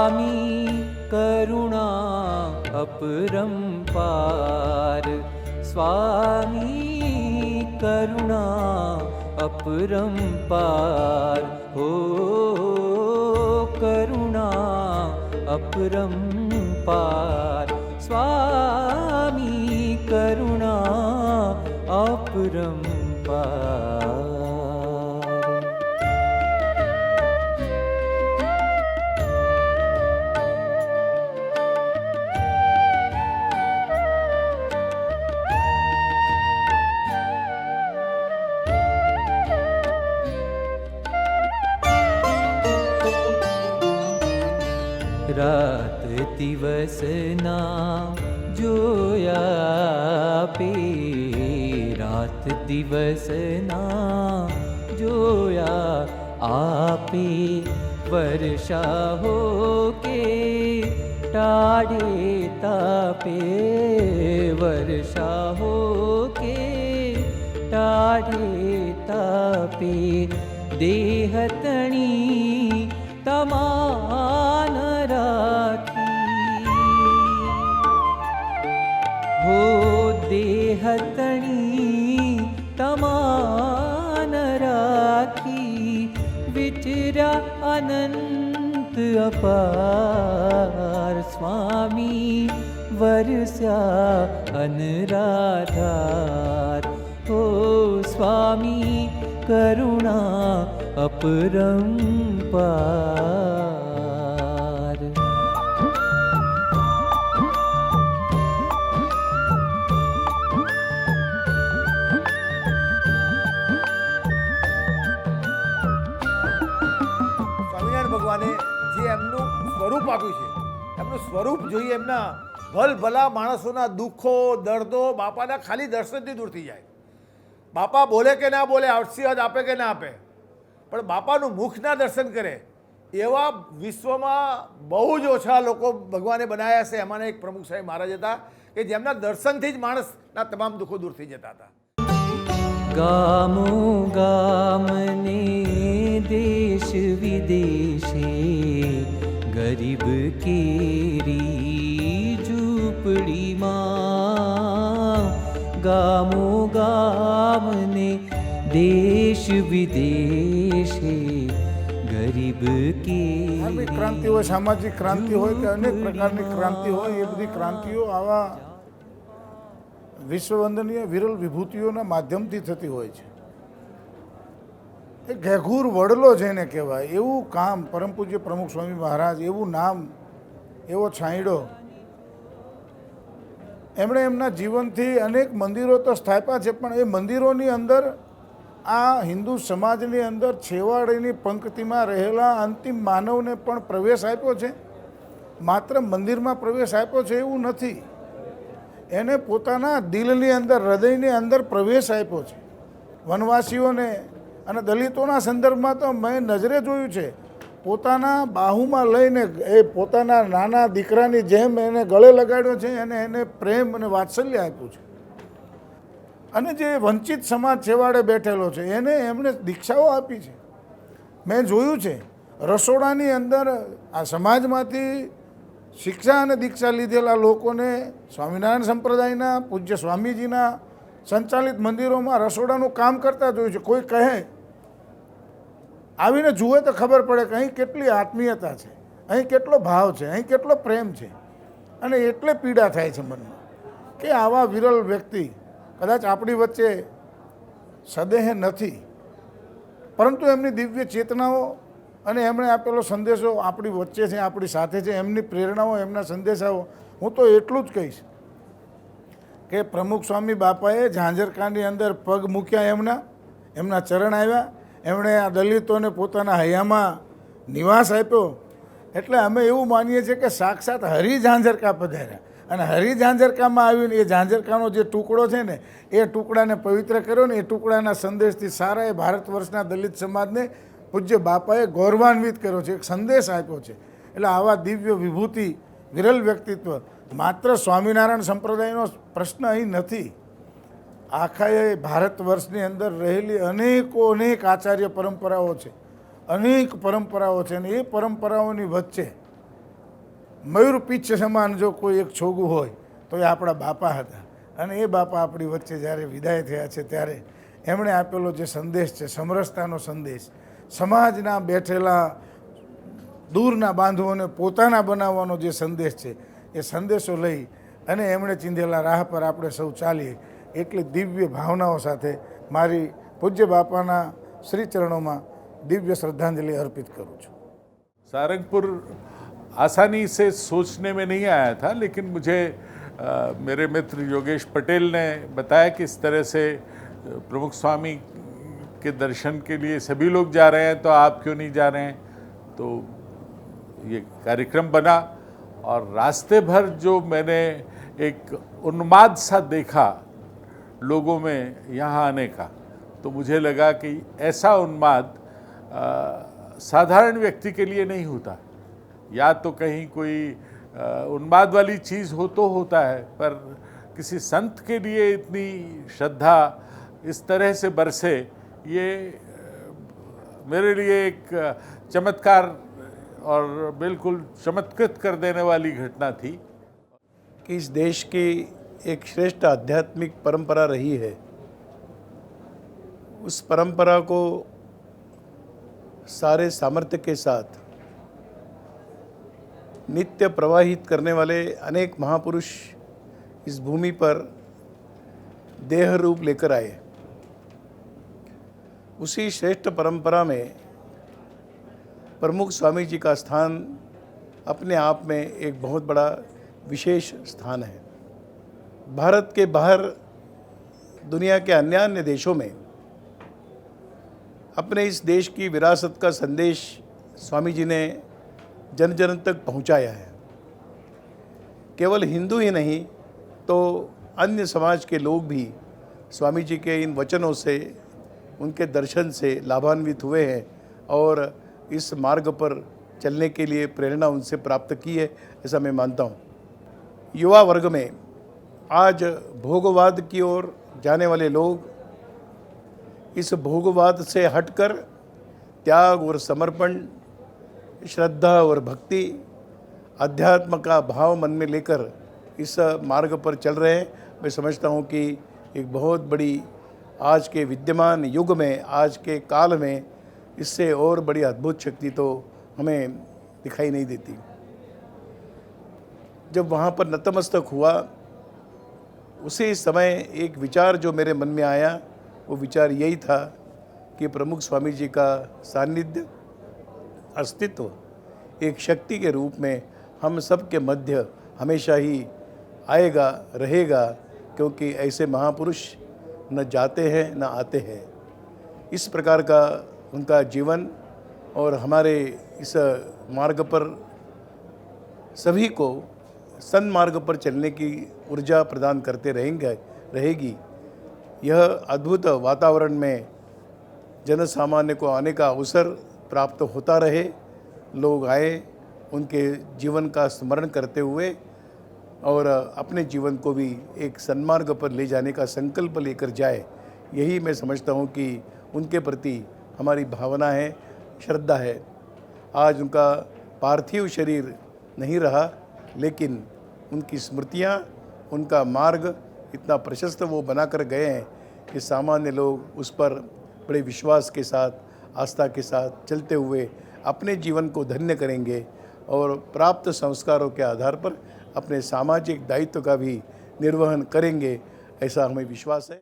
स्वामी करुणा अपरंपार स्वामी करुणा अपरंपार हो करुणा अपरंपार स्वामी करुणा अपरंपार। रात दिवस ना जोया पे रात दिवस ना जोया आपे वर्षा हो के टाढ़े तापे वर्षा हो के टाढ़े तापे देह तणी तमान राखी हो देह तणी तमान राखी विचरा अनंत अपार स्वामी वर्ष्या अनराधार हो स्वामी करुणा अपरंपार। સ્વામિનારાયણ ભગવાને જે એમનું સ્વરૂપ આપ્યું છે, એમનું સ્વરૂપ જોઈએ એમના ભલભલા માણસોના દુઃખો દર્દો બાપાના ખાલી દર્શનથી દૂર થઈ જાય। બાપા બોલે કે ના બોલે, આશીર્વાદ આપે કે ના આપે, પણ બાપાનું મુખના દર્શન કરે એવા વિશ્વમાં બહુ જ ઓછા લોકો ભગવાને બનાવ્યા છે। એમાંના એક પ્રમુખ સાહેબ મહારાજ હતા કે જેમના દર્શનથી જ માણસના તમામ દુઃખો દૂર થઈ જતા હતા। गामो गामने देश विदेशे गरीब केरी झूपड़ी मां गामो गामने देश विदेशे गरीब ધાર્મિક ક્રાંતિ હોય, સામાજિક ક્રાંતિ હોય કે અનેક પ્રકારની ક્રાંતિ હોય, એ બધી ક્રાંતિઓ આવા વિશ્વવંદનીય વિરલ વિભૂતિઓના માધ્યમથી થતી હોય છે। એ ઘેઘૂર વડલો જેને કહેવાય એવું કામ પરમ પૂજ્ય પ્રમુખ સ્વામી મહારાજ, એવું નામ, એવો છાંયડો એમણે એમના જીવનથી અનેક મંદિરો તો સ્થાપ્યા છે, પણ એ મંદિરોની અંદર આ હિન્દુ સમાજની અંદર છેવાડેની પંક્તિમાં રહેલા અંતિમ માનવને પણ પ્રવેશ આપ્યો છે। માત્ર મંદિરમાં પ્રવેશ આપ્યો છે એવું નથી, એને પોતાના દિલની અંદર, હૃદયની અંદર પ્રવેશ આપ્યો છે। વનવાસીઓને અને દલિતોના સંદર્ભમાં તો મેં નજરે જોયું છે, પોતાના બાહુમાં લઈને એ પોતાના નાના દીકરાની જેમ એને ગળે લગાડ્યો છે અને એને પ્રેમ અને વાત્સલ્ય આપ્યું છે। અને જે વંચિત સમાજ છેવાડે બેઠેલો છે એને એમણે દીક્ષાઓ આપી છે। મેં જોયું છે રસોડાની અંદર આ સમાજમાંથી શિક્ષા અને દીક્ષા લીધેલા લોકોને સ્વામિનારાયણ સંપ્રદાયના પૂજ્ય સ્વામીજીના સંચાલિત મંદિરોમાં રસોડાનું કામ કરતા જોયું છે। કોઈ કહે, આવીને જુએ તો ખબર પડે કે અહીં કેટલી આત્મીયતા છે, અહીં કેટલો ભાવ છે, અહીં કેટલો પ્રેમ છે। અને એટલે પીડા થાય છે મનમાં કે આવા વિરલ વ્યક્તિ કદાચ આપણી વચ્ચે સદેહ નથી, પરંતુ એમની દિવ્ય ચેતનાઓ અને એમણે આપેલો સંદેશો આપણી વચ્ચે છે, આપણી સાથે છે। એમની પ્રેરણાઓ, એમના સંદેશાઓ, હું તો એટલું જ કહીશ કે પ્રમુખ સ્વામી બાપાએ ઝાંઝરકાની અંદર પગ મૂક્યા, એમના ચરણ આવ્યા, એમણે આ દલિતોને પોતાના હૈયામાં નિવાસ આપ્યો। એટલે અમે એવું માનીએ છીએ કે સાક્ષાત હરિ ઝાંઝરકા પધાર્યા અને હરિ ઝાંઝરકામાં આવીને એ ઝાંઝરકાનો જે ટુકડો છે ને એ ટુકડાને પવિત્ર કર્યો ને એ ટુકડાના સંદેશથી સારા એ ભારત વર્ષના દલિત સમાજને પૂજ્ય બાપાએ ગૌરવાન્વિત કર્યો છે, એક સંદેશ આપ્યો છે। એટલે આવા દિવ્ય વિભૂતિ વિરલ વ્યક્તિત્વ માત્ર સ્વામિનારાયણ સંપ્રદાયનો પ્રશ્ન અહીં નથી, આખા એ ભારત વર્ષની અંદર રહેલી અનેક આચાર્ય પરંપરાઓ છે, અનેક પરંપરાઓ છે, અને એ પરંપરાઓની વચ્ચે મયુર પીછ સમાન જો કોઈ એક છોગું હોય તો એ આપણા બાપા હતા. અને એ બાપા આપણી વચ્ચે જ્યારે વિદાય થયા છે ત્યારે એમણે આપેલો જે સંદેશ છે, સમરસતાનો સંદેશ, સમાજના બેઠેલા દૂરના બાંધવોને પોતાના બનાવવાનો જે સંદેશ છે, એ સંદેશો લઈ અને એમણે ચીંધેલા રાહ પર આપણે સૌ ચાલીએ એટલી દિવ્ય ભાવનાઓ સાથે મારી પૂજ્ય બાપાના શ્રી ચરણોમાં दिव्य श्रद्धांजलि अर्पित करूँ छूँ। सारंगपुर आसानी से सोचने में नहीं आया था, लेकिन मुझे मेरे मित्र योगेश पटेल ने बताया कि इस तरह से प्रमुख स्वामी के दर्शन के लिए सभी लोग जा रहे हैं, तो आप क्यों नहीं जा रहे हैं। तो ये कार्यक्रम बना और रास्ते भर जो मैंने एक उन्माद सा देखा लोगों में यहाँ आने का, तो मुझे लगा कि ऐसा उन्माद साधारण व्यक्ति के लिए नहीं होता। या तो कहीं कोई उन्माद वाली चीज़ हो तो होता है, पर किसी संत के लिए इतनी श्रद्धा इस तरह से बरसे, ये मेरे लिए एक चमत्कार और बिल्कुल चमत्कृत कर देने वाली घटना थी। कि इस देश की एक श्रेष्ठ आध्यात्मिक परंपरा रही है, उस परंपरा को सारे सामर्थ्य के साथ नित्य प्रवाहित करने वाले अनेक महापुरुष इस भूमि पर देह रूप लेकर आए। उसी श्रेष्ठ परंपरा में प्रमुख स्वामी जी का स्थान अपने आप में एक बहुत बड़ा विशेष स्थान है। भारत के बाहर दुनिया के अन्य देशों में अपने इस देश की विरासत का संदेश स्वामी जी ने जन जन तक पहुंचाया है। केवल हिंदू ही नहीं तो अन्य समाज के लोग भी स्वामी जी के इन वचनों से, उनके दर्शन से लाभान्वित हुए हैं और इस मार्ग पर चलने के लिए प्रेरणा उनसे प्राप्त की है, ऐसा मैं मानता हूँ। युवा वर्ग में आज भोगवाद की ओर जाने वाले लोग इस भोगवाद से हटकर त्याग और समर्पण, श्रद्धा और भक्ति, अध्यात्म का भाव मन में लेकर इस मार्ग पर चल रहे हैं। मैं समझता हूँ कि एक बहुत बड़ी आज के विद्यमान युग में, आज के काल में इससे और बड़ी अद्भुत शक्ति तो हमें दिखाई नहीं देती। जब वहाँ पर नतमस्तक हुआ, उसी समय एक विचार जो मेरे मन में आया, वो विचार यही था कि प्रमुख स्वामी जी का सानिध्य, अस्तित्व एक शक्ति के रूप में हम सब के मध्य हमेशा ही आएगा, रहेगा, क्योंकि ऐसे महापुरुष न जाते हैं न आते हैं। इस प्रकार का उनका जीवन और हमारे इस मार्ग पर सभी को सन्मार्ग पर चलने की ऊर्जा प्रदान करते रहेगी। यह अद्भुत वातावरण में जन सामान्य को आने का अवसर प्राप्त होता रहे, लोग आए, उनके जीवन का स्मरण करते हुए और अपने जीवन को भी एक सन्मार्ग पर ले जाने का संकल्प लेकर जाए। यही मैं समझता हूँ कि उनके प्रति हमारी भावना है, श्रद्धा है। आज उनका पार्थिव शरीर नहीं रहा, लेकिन उनकी स्मृतियाँ, उनका मार्ग इतना प्रशस्त वो बनाकर गए हैं कि सामान्य लोग उस पर बड़े विश्वास के साथ, आस्था के साथ चलते हुए अपने जीवन को धन्य करेंगे और प्राप्त संस्कारों के आधार पर अपने सामाजिक दायित्व का भी निर्वहन करेंगे, ऐसा हमें विश्वास है।